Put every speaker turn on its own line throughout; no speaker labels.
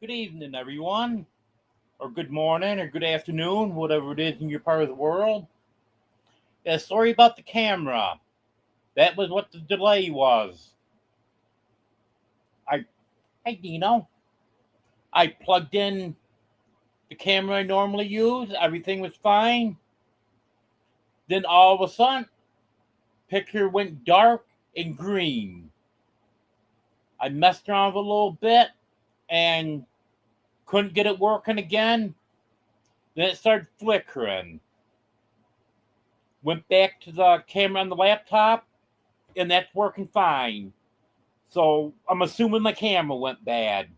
Good evening, everyone, or good morning, or good afternoon, whatever it is in your part of the world. Yeah, sorry about the camera. That was what the delay was. I, hey Dino, I plugged in the camera I normally use. Everything was fine. Then all of a sudden, picture went dark and green. I messed around with it a little bit and couldn't get it working again. Then it started flickering. Went back to the camera on the laptop, and that's working fine. So I'm assuming the camera went bad.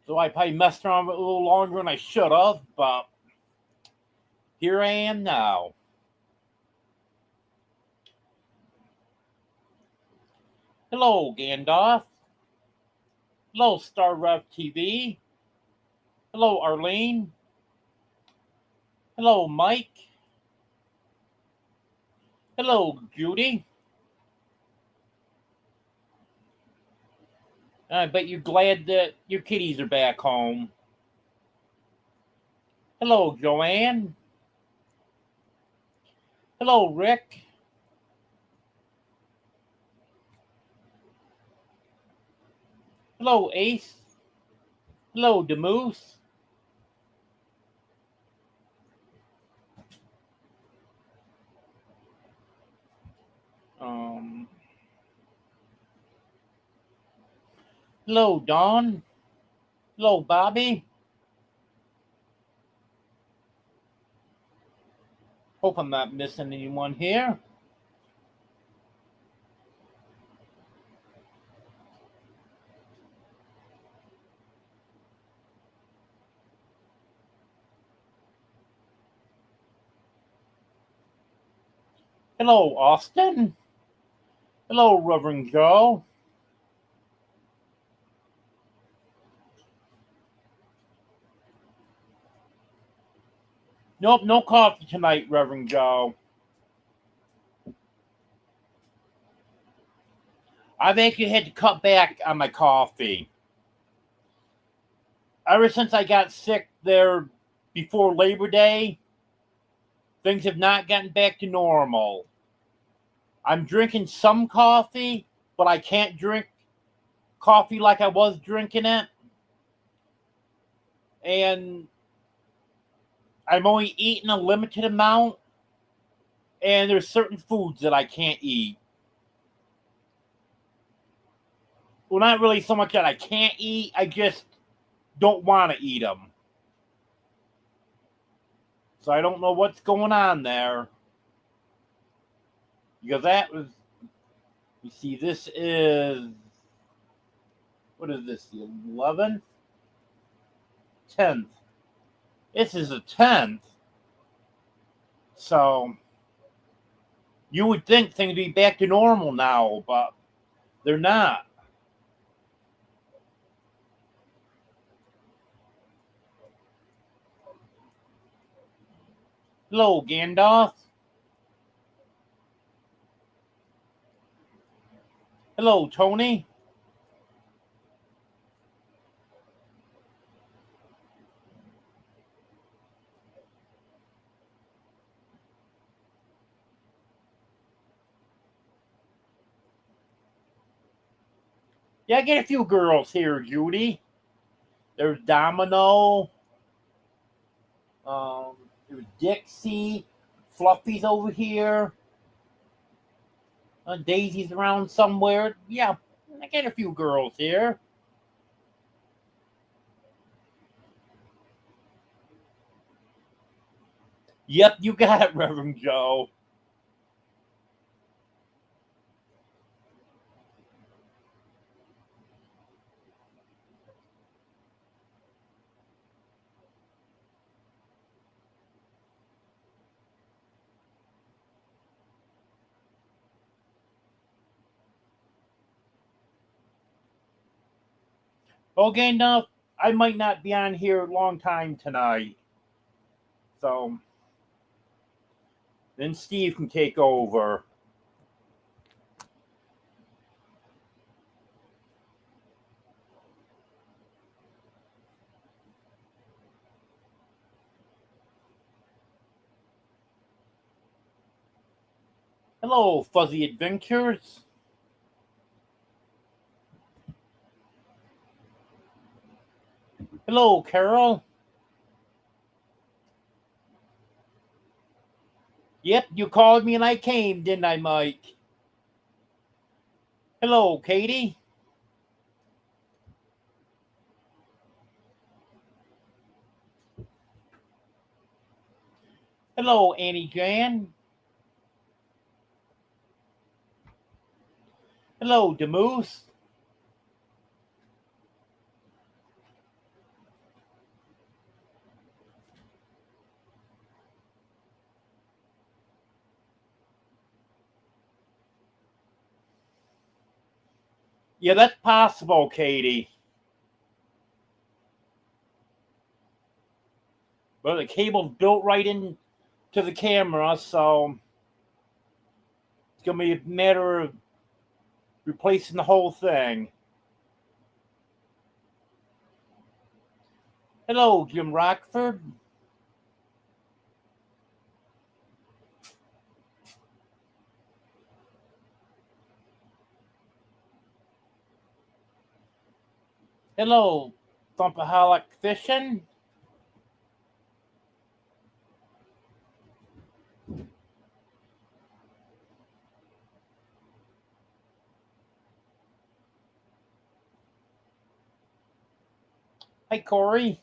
So I probably messed around with it a little longer than I should have, but here I am now. Hello, Gandalf. Hello, Star Rev TV. Hello, Arlene. Hello, Mike. Hello, Judy. I bet you're glad that your kitties are back home. Hello, Joanne. Hello, Rick. Hello, Ace. Hello, Demoose. Um, hello, Dawn. Hello, Bobby. Hope I'm not missing anyone here. Hello, Austin. Hello, Reverend Joe. Nope, no coffee tonight, Reverend Joe. I've actually had to cut back on my coffee. Ever since I got sick there before Labor Day, things have not gotten back to normal. I'm drinking some coffee, but I can't drink coffee like I was drinking it. And I'm only eating a limited amount, and there's certain foods that I can't eat. Well, not really so much that I can't eat, I just don't want to eat them. So I don't know what's going on there. Because that was, you see, this is, what is this, the 11th? 10th. This is the 10th. So you would think things would be back to normal now, but they're not. Hello, Gandalf. Hello, Tony. Yeah, I get a few girls here, Judy. There's Domino. Um, there's Dixie. Fluffy's over here. Daisy's around somewhere. Yeah, I get a few girls here. Yep, you got it, Reverend Joe. Okay, now I might not be on here a long time tonight. So then Steve can take over. Hello, Fuzzy Adventures. Hello, Carol. Yep, you called me and I came, didn't I, Mike? Hello, Katie. Hello, Annie Jan. Hello, Demoose. Yeah, that's possible, Katie. But the cable's built right into the camera, so it's going to be a matter of replacing the whole thing. Hello, Jim Rockford. Hello, Thumpaholic Fishing. Hi, Corey.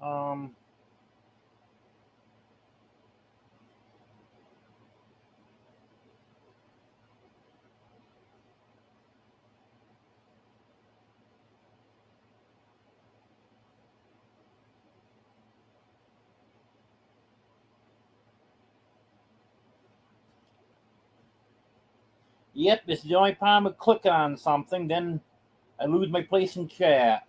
Um, yep, this is the only time I click on something, then I lose my place in chat.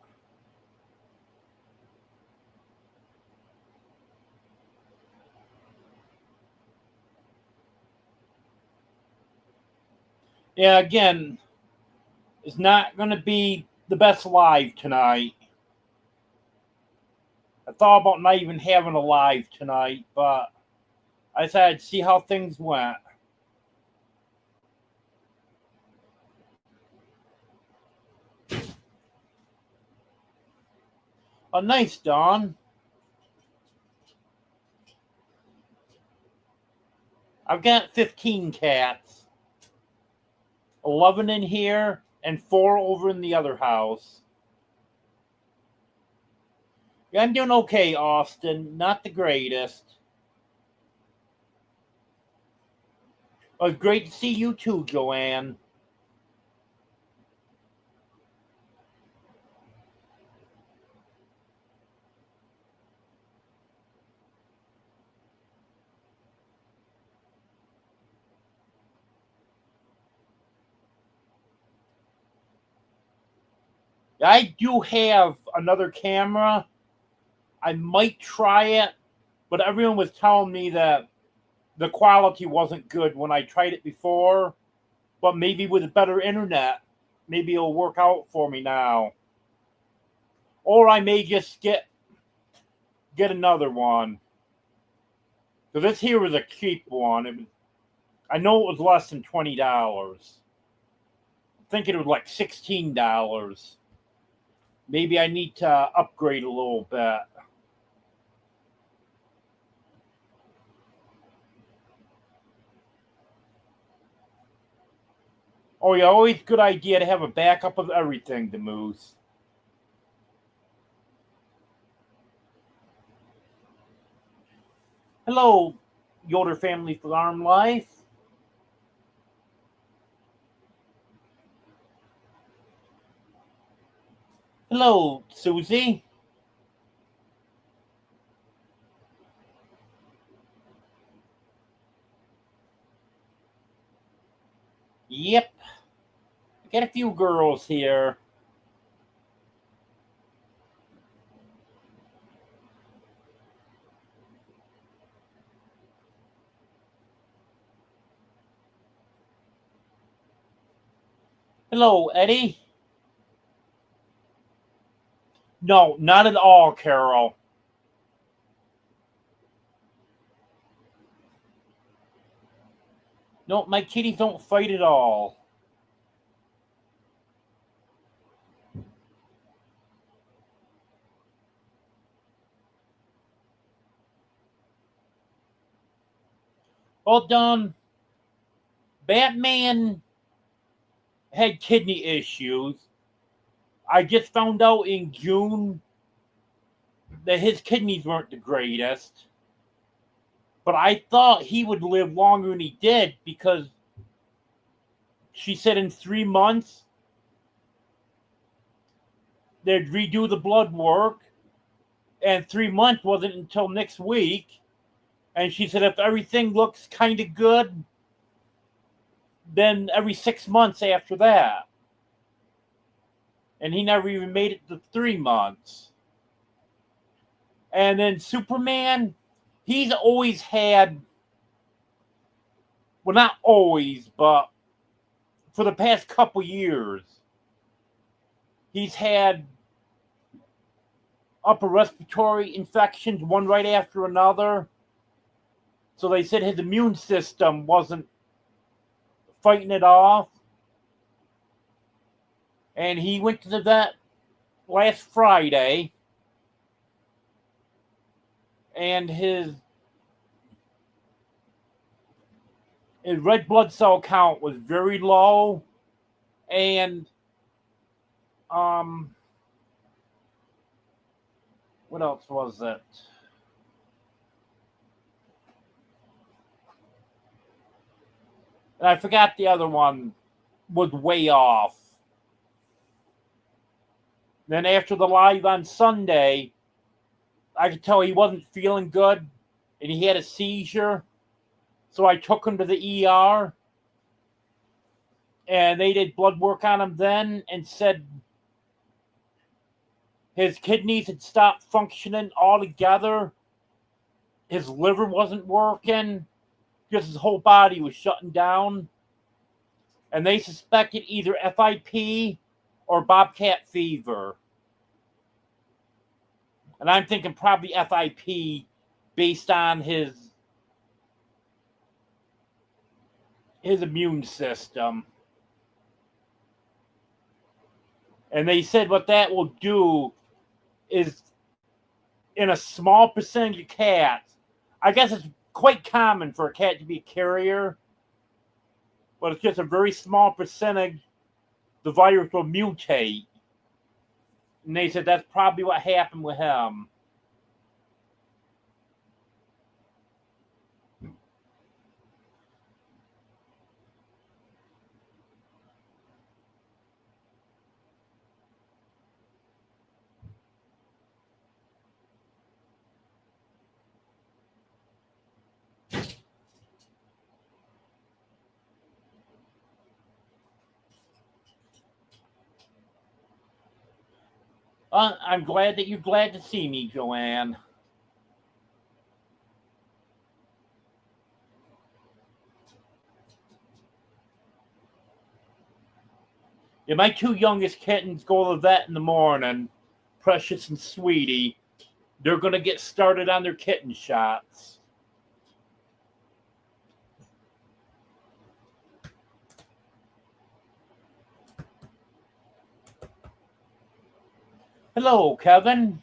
Yeah, again, it's not going to be the best live tonight. I thought about not even having a live tonight, but I decided to see how things went. Oh, nice, Dawn. I've got 15 cats, 11 in here, and 4 over in the other house. Yeah, I'm doing okay, Austin. Not the greatest. Oh, it's great to see you too, Joanne. I do have another camera. I might try it, but everyone was telling me that the quality wasn't good when I tried it before. But maybe with better internet, maybe it'll work out for me now. Or I may just get another one. So this here was a cheap one. I know it was less than $20. I'm thinking it was like $16. Maybe I need to upgrade a little bit. Oh yeah, always good idea to have a backup of everything, the Moose. Hello, Yoder Family Farm Life. Hello, Susie. Yep, got a few girls here. Hello, Eddie. No, not at all, Carol. No, my kitties don't fight at all. Well done. Batman had kidney issues. I just found out in June that his kidneys weren't the greatest. But I thought he would live longer than he did because she said in 3 months they'd redo the blood work, and 3 months wasn't until next week. And she said if everything looks kind of good, then every 6 months after that. And he never even made it to 3 months. And then Superman, he's always had, well, not always, but for the past couple years, he's had upper respiratory infections, one right after another. So they said his immune system wasn't fighting it off. And he went to the vet last Friday, and his red blood cell count was very low, and what else was it? And I forgot the other one was way off. Then after the live on Sunday, I could tell he wasn't feeling good, and he had a seizure. So I took him to the ER, and they did blood work on him then and said his kidneys had stopped functioning altogether. His liver wasn't working. Just his whole body was shutting down. And they suspected either FIP or bobcat fever. And I'm thinking probably FIP based on his immune system. And they said what that will do is, in a small percentage of cats, I guess it's quite common for a cat to be a carrier, but it's just a very small percentage, the virus will mutate. And they said that's probably what happened with him. I'm glad that you're glad to see me, Joanne. Yeah, my two youngest kittens go to the vet in the morning, Precious and Sweetie. They're going to get started on their kitten shots. Hello, Kevin.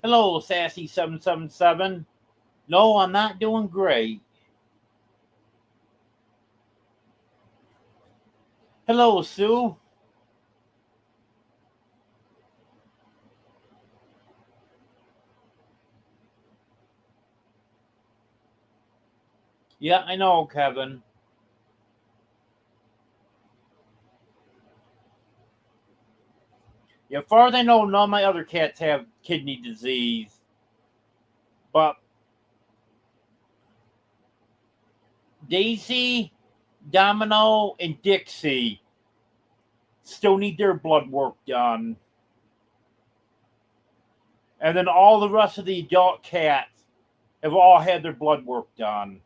Hello, Sassy777. No, I'm not doing great. Hello, Sue. Yeah, I know, Kevin. Yeah, far as I know, none of my other cats have kidney disease. But Daisy, Domino, and Dixie still need their blood work done. And then all the rest of the adult cats have all had their blood work done.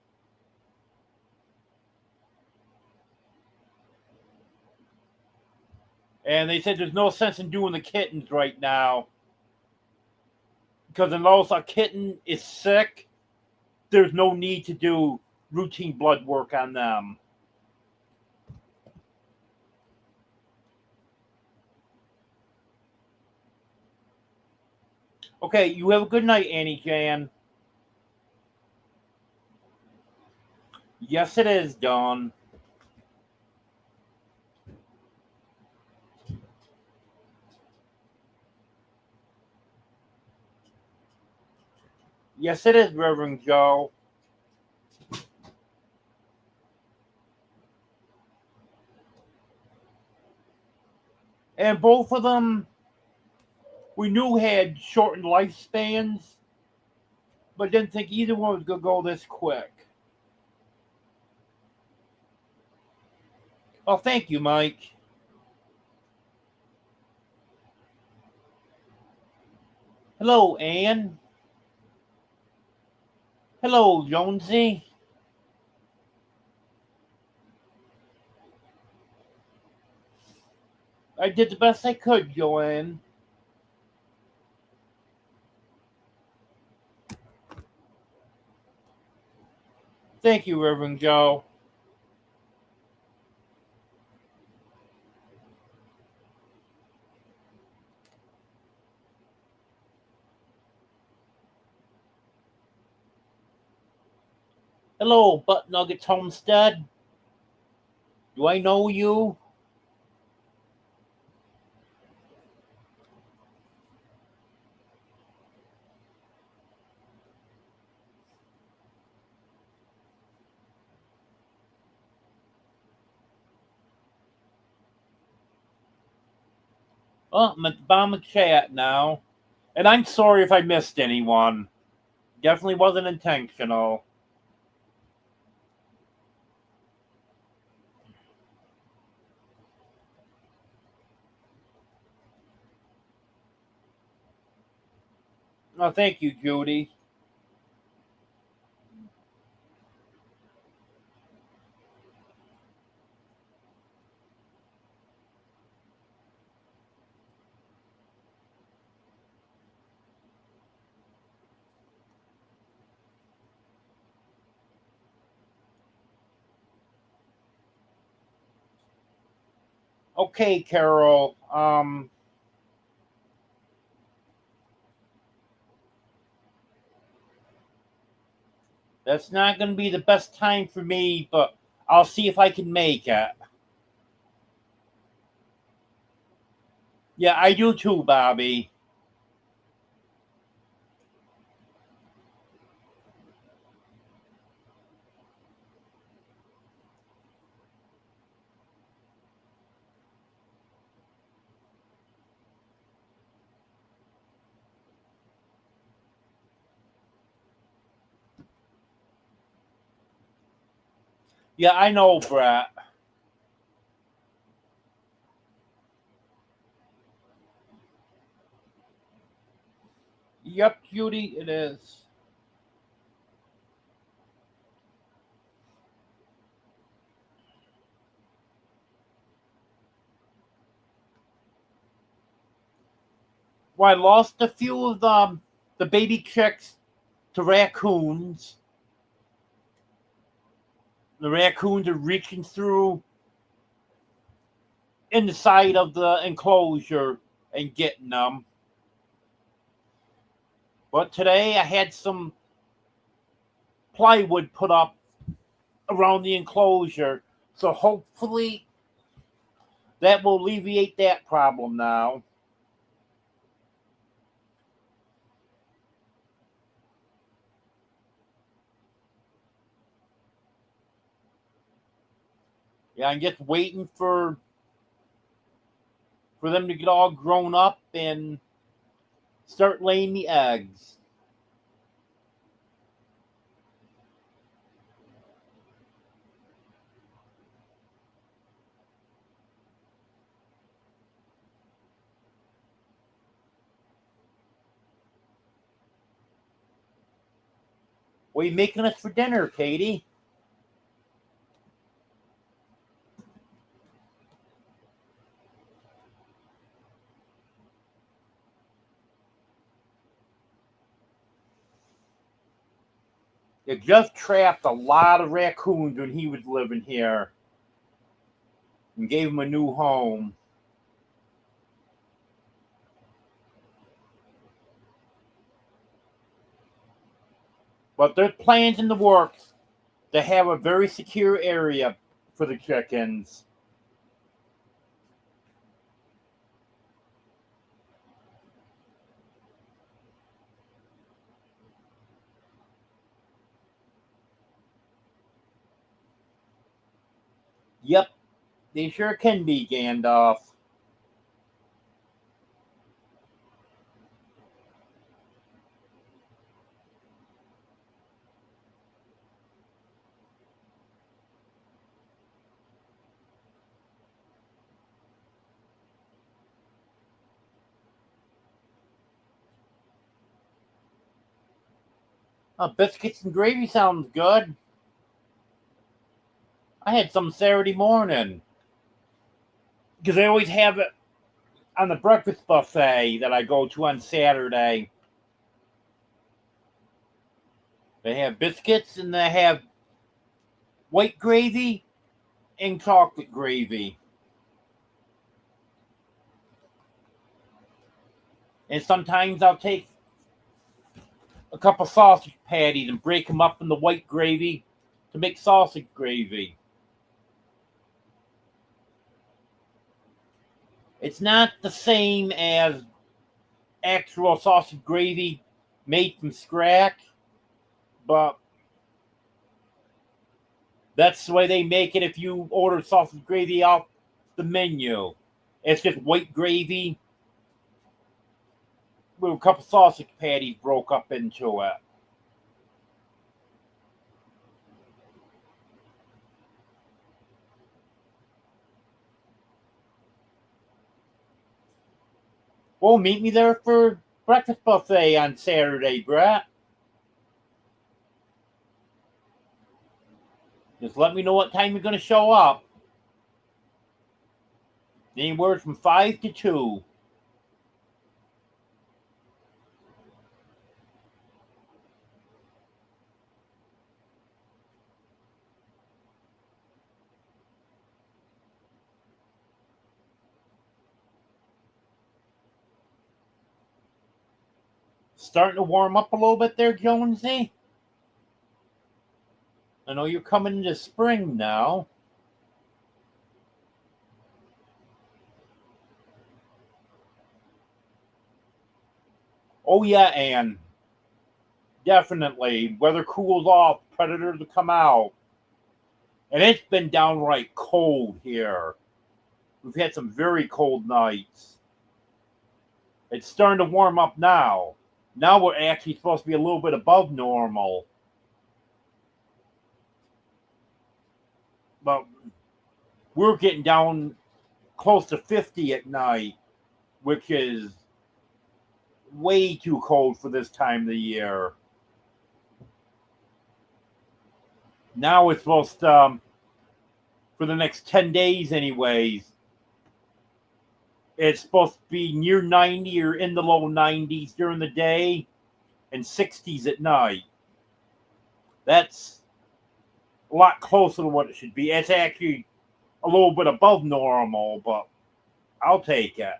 And they said there's no sense in doing the kittens right now. Because unless a kitten is sick, there's no need to do routine blood work on them. Okay, you have a good night, Annie Jan. Yes, it is, Dawn. Yes, it is, Reverend Joe. And both of them we knew had shortened lifespans, but didn't think either one was going to go this quick. Oh, thank you, Mike. Hello, Anne. Hello, Jonesy. I did the best I could, Joanne. Thank you, Reverend Joe. Hello, Butt Nuggets Homestead. Do I know you? Oh, I'm at the bottom of the chat now. And I'm sorry if I missed anyone. Definitely wasn't intentional. Oh, thank you, Judy. Okay, Carol. That's not going to be the best time for me, but I'll see if I can make it. Yeah, I do too, Bobby. Yeah, I know, Brett. Yep, Judy, it is. Well, I lost a few of the baby chicks to raccoons. The raccoons are reaching through in the side of the enclosure and getting them. But today I had some plywood put up around the enclosure, so hopefully that will alleviate that problem now. Yeah, I'm just waiting for them to get all grown up and start laying the eggs. What are you making us for dinner, Katie? You just trapped a lot of raccoons when he was living here and gave him a new home. But there's plans in the works to have a very secure area for the chickens. Yep, they sure can be, Gandalf. Biscuits and gravy sounds good. I had some Saturday morning. Because they always have it on the breakfast buffet that I go to on Saturday. They have biscuits and they have white gravy and chocolate gravy. And sometimes I'll take a couple sausage patties and break them up in the white gravy to make sausage gravy. It's not the same as actual sausage gravy made from scratch, but that's the way they make it if you order sausage gravy off the menu. It's just white gravy with a couple sausage patties broke up into it. Well, meet me there for breakfast buffet on Saturday, Brett. Just let me know what time you're going to show up. Anywhere from 5 to 2. Starting to warm up a little bit there, Jonesy? I know you're coming into spring now. Oh, yeah, Ann. Definitely. Weather cools off, predators will come out. And it's been downright cold here. We've had some very cold nights. It's starting to warm up now. Now we're actually supposed to be a little bit above normal. But we're getting down close to 50 at night, which is way too cold for this time of the year. Now it's supposed to, for the next 10 days anyways, it's supposed to be near 90 or in the low 90s during the day and 60s at night. That's a lot closer to what it should be. It's actually a little bit above normal, but I'll take it.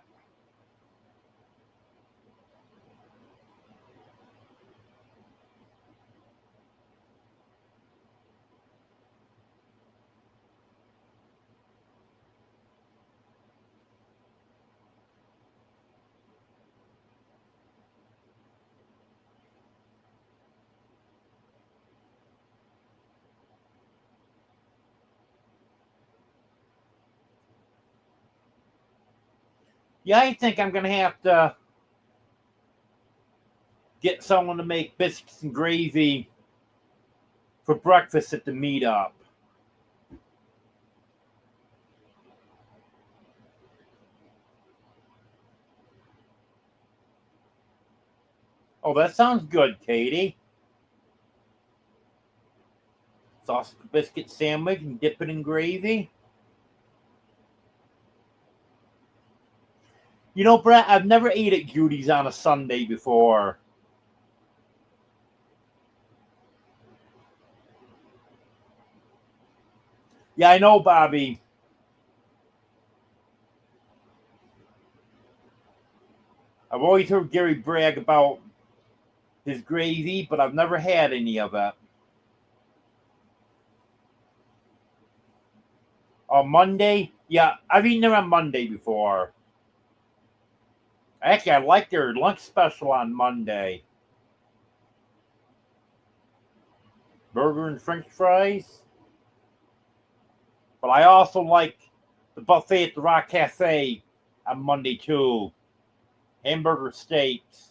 Yeah, I think I'm going to have to get someone to make biscuits and gravy for breakfast at the meetup. Oh, that sounds good, Katie. sausage biscuit sandwich and dip it in gravy. You know, Brett, I've never ate at Judy's on a Sunday before. Yeah, I know, Bobby. I've always heard Gary brag about his gravy, but I've never had any of it. On Monday? Yeah, I've eaten there on Monday before. Actually, I like their lunch special on Monday. Burger and French fries. But I also like the buffet at the Rock Cafe on Monday too. Hamburger steaks.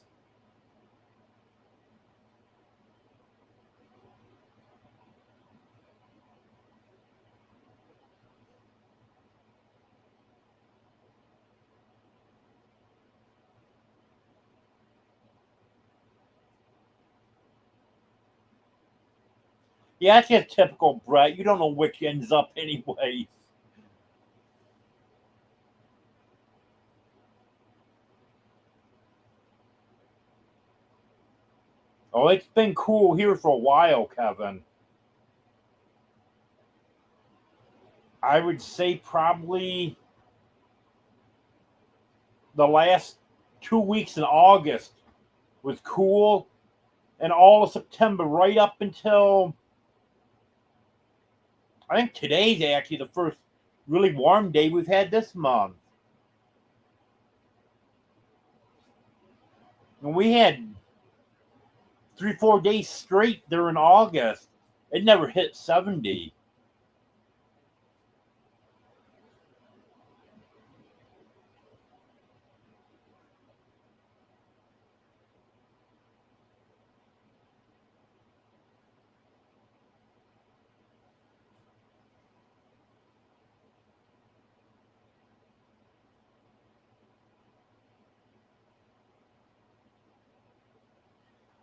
Yeah, that's just typical Brett. You don't know which ends up anyways. Oh, it's been cool here for a while, Kevin. I would say probably the last 2 weeks in August was cool, and all of September, right up until I think today's actually the first really warm day we've had this month. And we had 3, 4 days straight during August. It never hit 70.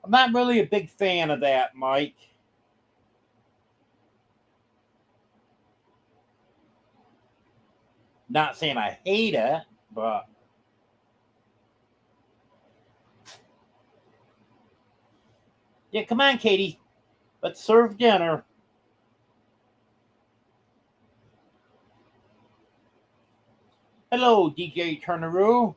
I'm not really a big fan of that, Mike. Not saying I hate it, but yeah, come on, Katie. Let's serve dinner. Hello, DJ Turneroo.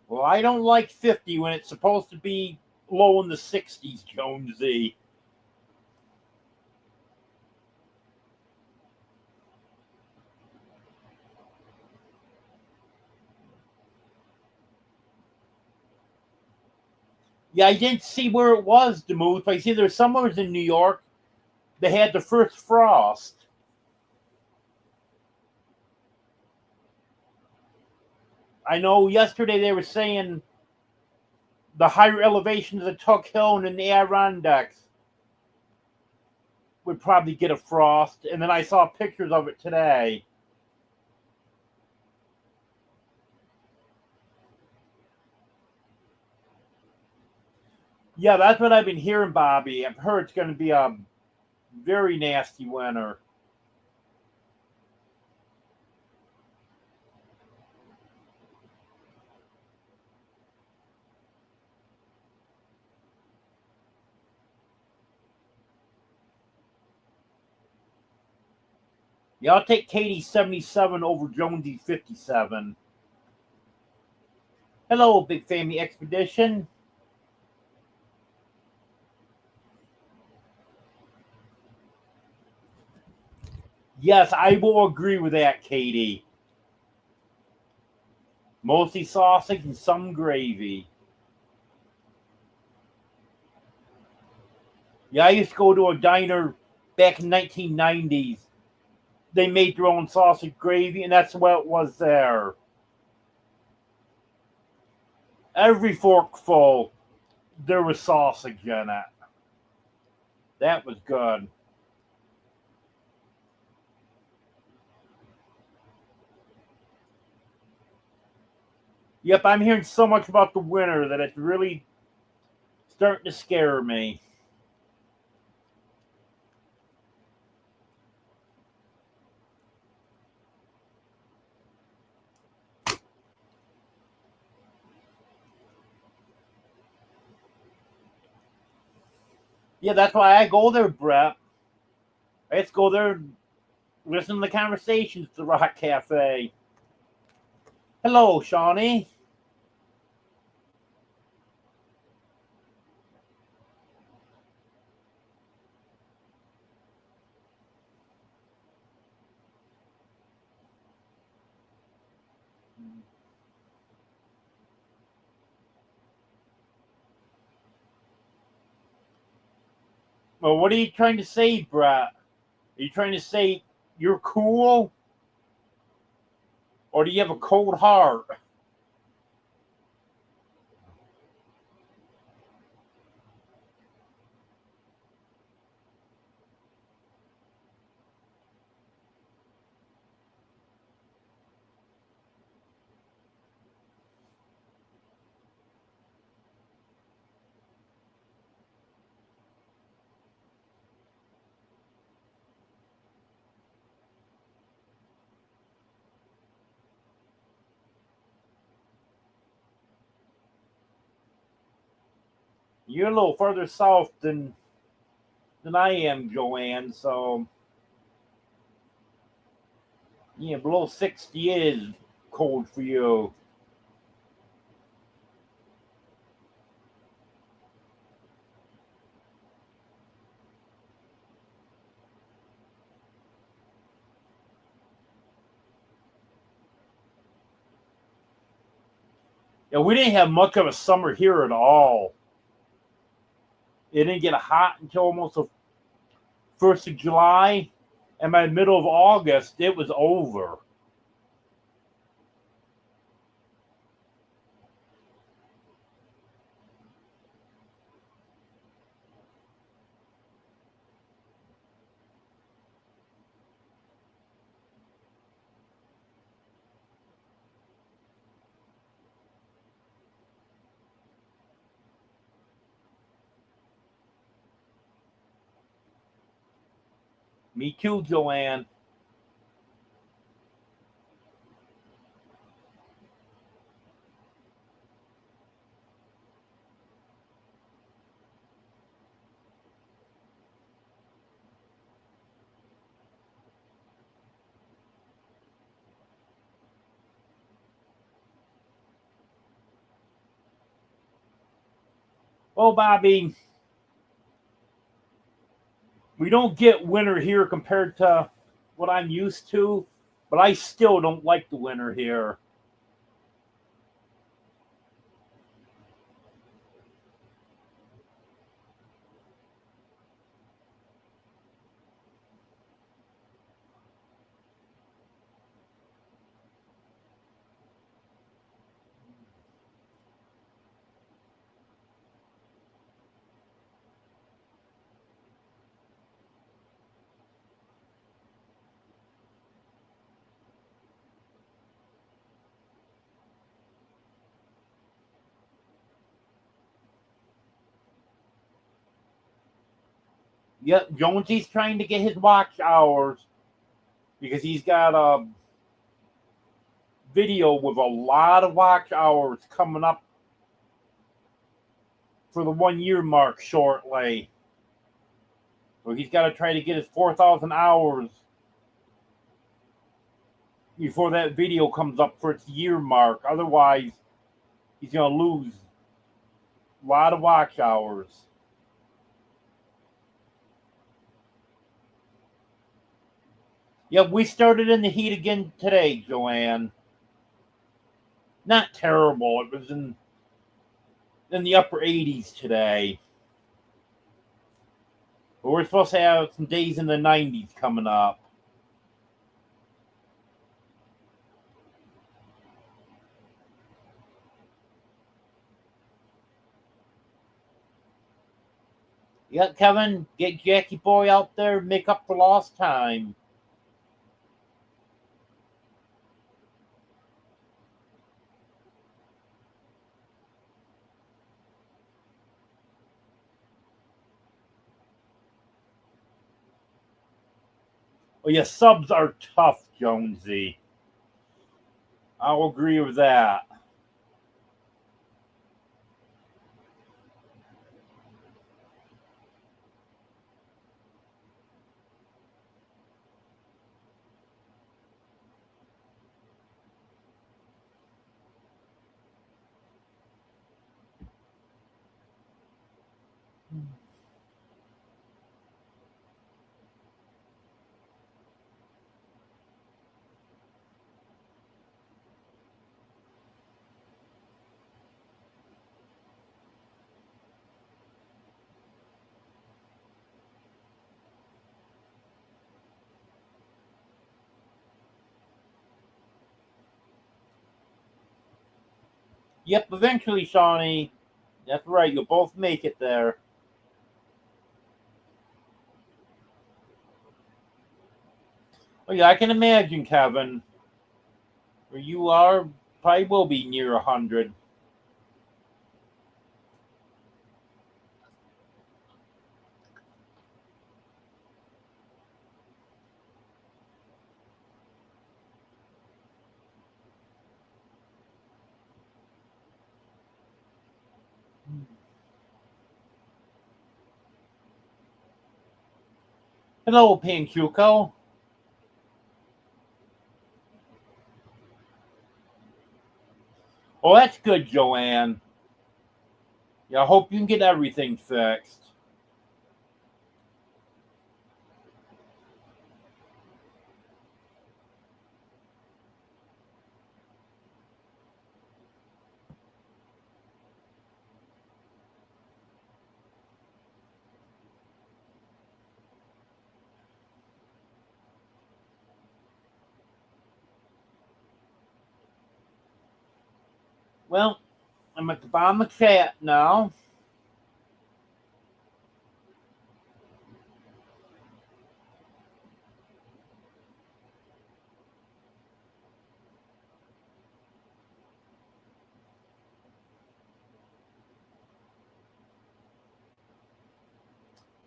Well, I don't like 50 when it's supposed to be low in the 60s, Jonesy. Yeah, I didn't see where it was, Demuth, but I see there's somewhere in New York they had the first frost. I know yesterday they were saying the higher elevations of the Tuck Hill and in the Adirondacks would probably get a frost, and then I saw pictures of it today. Yeah, that's what I've been hearing, Bobby. I've heard it's going to be a very nasty winter. Yeah, I'll take Katie's 77 over Jonesy's 57. Hello, Big Family Expedition. Yes, I will agree with that, Katie. Mostly sausage and some gravy. Yeah, I used to go to a diner back in 1990s. They made their own sausage gravy, and that's what it was there. Every forkful, there was sausage in it. That was good. Yep, I'm hearing so much about the winter that it's really starting to scare me. Yeah, that's why I go there, Brett. I just go there, listen to the conversations at the Rock Cafe. Hello, Shawnee. Well, what are you trying to say, Brett? Are you trying to say you're cool? Or do you have a cold heart? You're a little further south than I am, Joanne. So yeah, below 60 is cold for you. Yeah, we didn't have much of a summer here at all. It didn't get hot until almost the 1st of July, and by the middle of August, it was over. Me too, Joanne. Oh, Bobby, we don't get winter here compared to what I'm used to, but I still don't like the winter here. Yep, Jonesy's trying to get his watch hours because he's got a video with a lot of watch hours coming up for the 1 year mark shortly. So he's got to try to get his 4,000 hours before that video comes up for its year mark. Otherwise, he's going to lose a lot of watch hours. Yep, we started in the heat again today, Joanne. Not terrible. It was in the upper 80s today. But we're supposed to have some days in the 90s coming up. Yeah, Kevin, get Jackie Boy out there, make up for lost time. Oh yeah, subs are tough, Jonesy. I'll agree with that. Yep, eventually, Shawnee. That's right, you'll both make it there. Oh yeah, I can imagine, Kevin. Where you are, probably will be near 100. Hello, Panchuco. Oh, that's good, Joanne. Yeah, I hope you can get everything fixed. Well, I'm at the bottom of the chat now.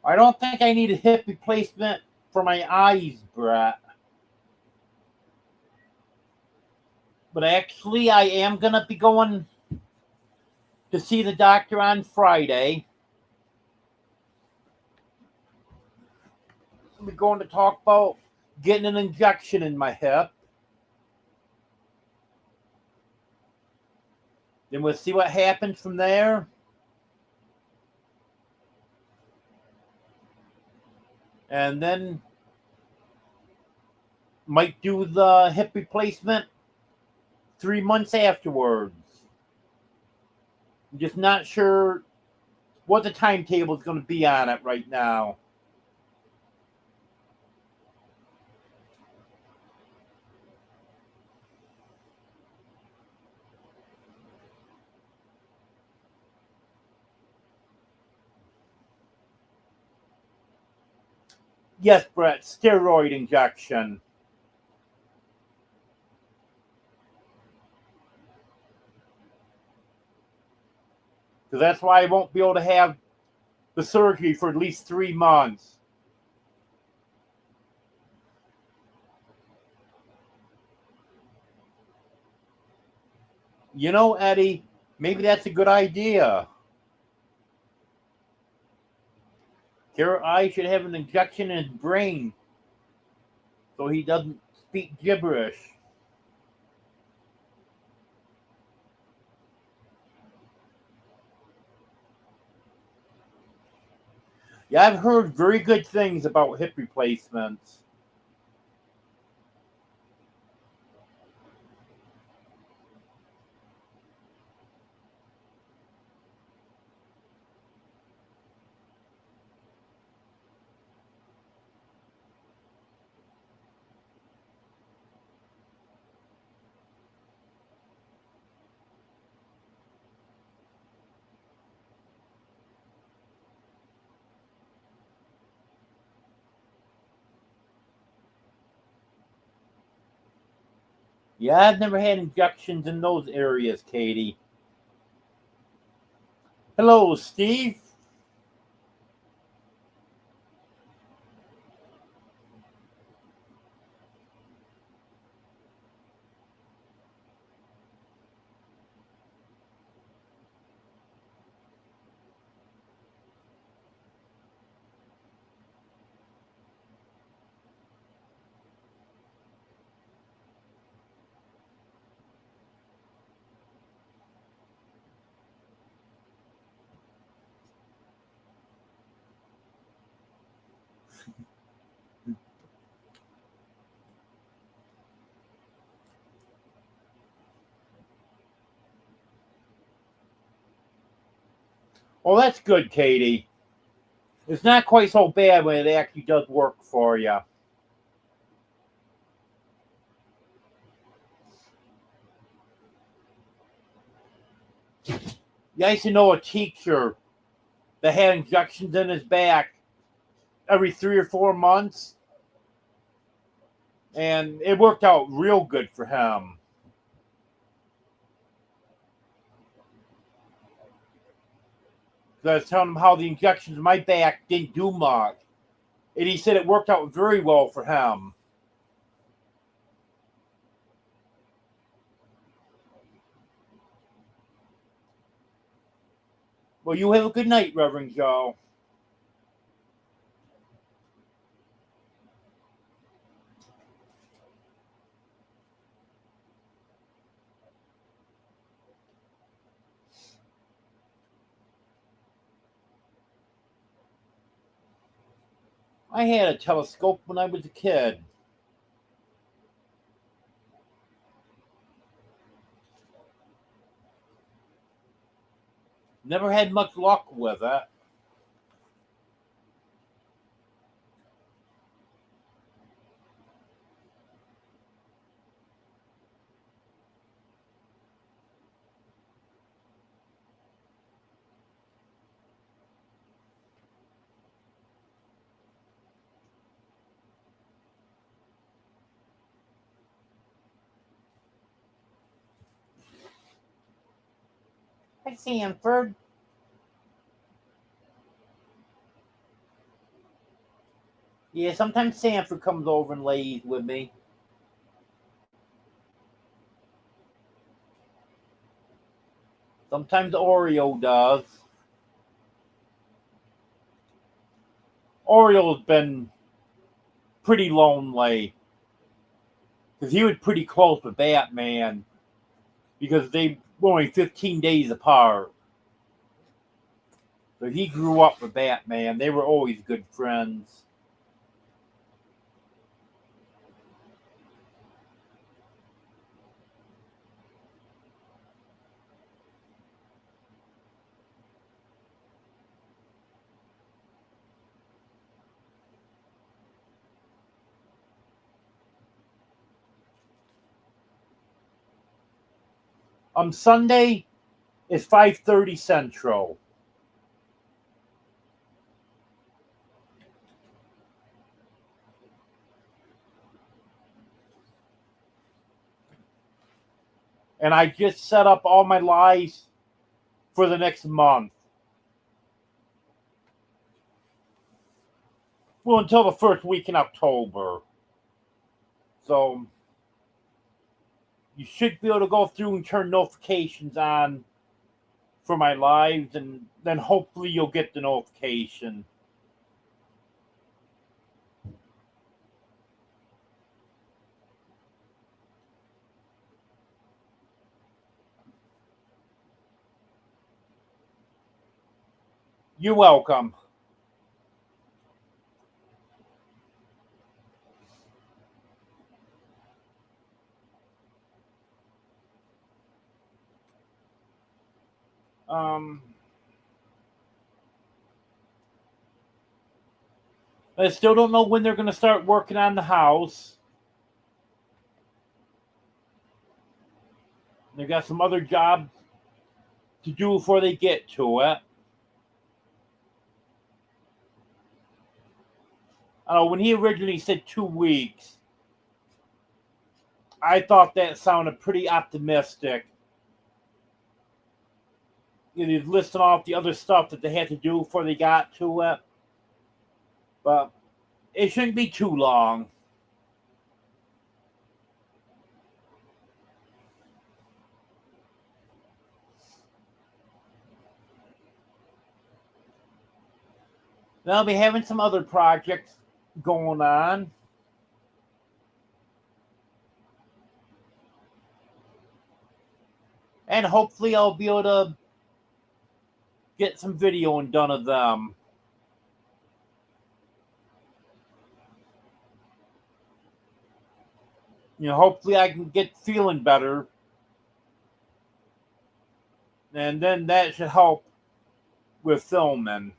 I don't think I need a hip replacement for my eyes, Brett. But actually, I am going to be going to see the doctor on Friday. We're going to talk about getting an injection in my hip. Then we'll see what happens from there. And then might do the hip replacement 3 months afterwards. I'm just not sure what the timetable is going to be on it right now. Yes, Brett, steroid injection. Because that's why I won't be able to have the surgery for at least 3 months. You know, Eddie, maybe that's a good idea. Carrot Eye should have an injection in his brain so he doesn't speak gibberish. Yeah, I've heard very good things about hip replacements. Yeah, I've never had injections in those areas, Katie. Hello, Steve. Well, that's good, Katie. It's not quite so bad when it actually does work for you. Yeah, I used to know a teacher that had injections in his back every 3 or 4 months, and it worked out real good for him. So I was telling him how the injections in my back didn't do much, and he said it worked out very well for him. Well, you have a good night, Reverend Joe. I had a telescope when I was a kid. Never had much luck with it. Hi, Sanford. Yeah, sometimes Sanford comes over and lays with me. Sometimes Oreo does. Orio's been pretty lonely because he was pretty close with Batman because they were only 15 days apart. So he grew up with Batman. They were always good friends. Sunday is 5:30 Central. And I just set up all my lives for the next month. Well, until the first week in October. So you should be able to go through and turn notifications on for my lives, and then hopefully you'll get the notification. You're welcome. Um, I still don't know when they're going to start working on the house. They've got some other jobs to do before they get to it. I know when he originally said 2 weeks, I thought that sounded pretty optimistic. You know, he's listing off the other stuff that they had to do before they got to it. But it shouldn't be too long. They'll be having some other projects going on. And hopefully I'll be able to get some video done of them. You know, hopefully I can get feeling better. And then that should help with filming.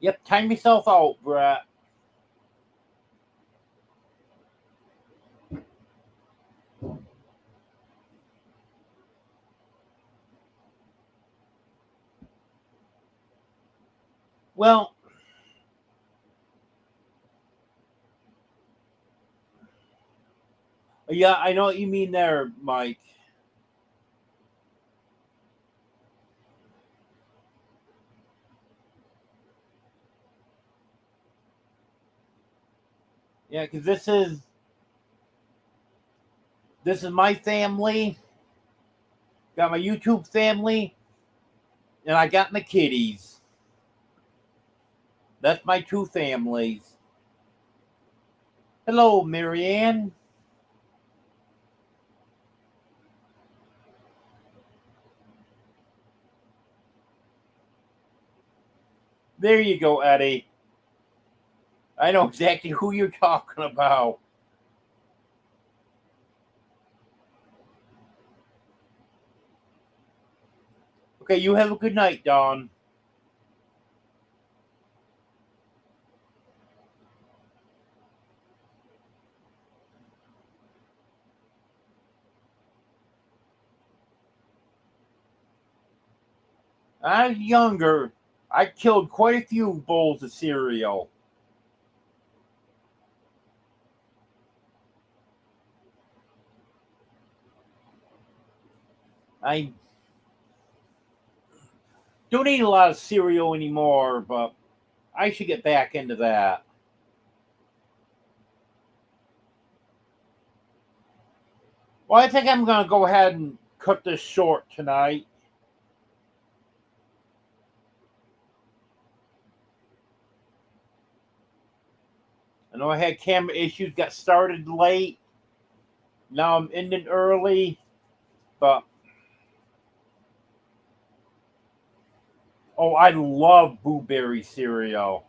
Yep, time yourself out, Brett. Well, yeah, I know what you mean there, Mike. Yeah, because this is my family. Got my YouTube family, and I got my kitties. That's my two families. Hello, Marianne. There you go, Eddie. I know exactly who you're talking about. Okay, you have a good night, Dawn. I was younger. I killed quite a few bowls of cereal. I don't eat a lot of cereal anymore, but I should get back into that. Well, I think I'm going to go ahead and cut this short tonight. I know I had camera issues, got started late. Now I'm ending early, but oh, I love Blueberry cereal.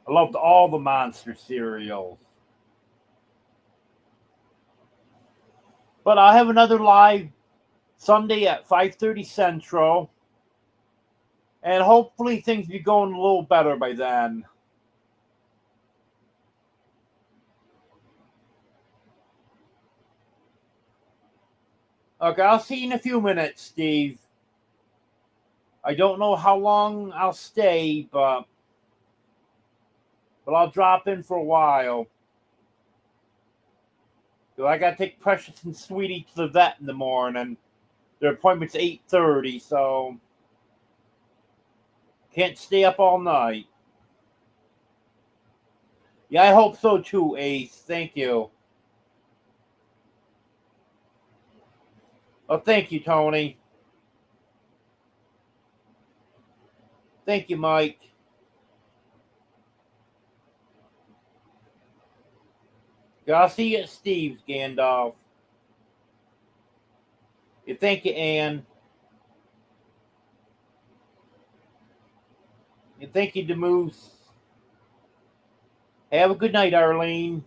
I loved all the Monster cereals. But I'll have another live Sunday at 5:30 Central. And hopefully things be going a little better by then. Okay, I'll see you in a few minutes, Steve. I don't know how long I'll stay, but I'll drop in for a while. So I gotta take Precious and Sweetie to the vet in the morning. Their appointment's 8:30, so can't stay up all night. Yeah, I hope so too, Ace. Thank you. Oh, thank you, Tony. Thank you, Mike. I'll see you at Steve's, Gandalf. Yeah, thank you, Ann. And thank you, Demoose. Have a good night, Arlene.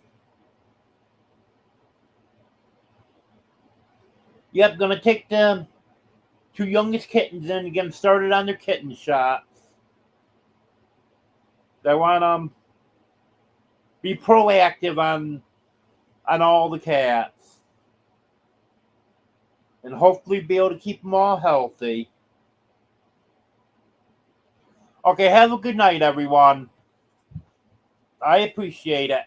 Yep, gonna take the two youngest kittens in and get them started on their kitten shots. They want to be proactive on all the cats. And hopefully be able to keep them all healthy. Okay, have a good night, everyone. I appreciate it.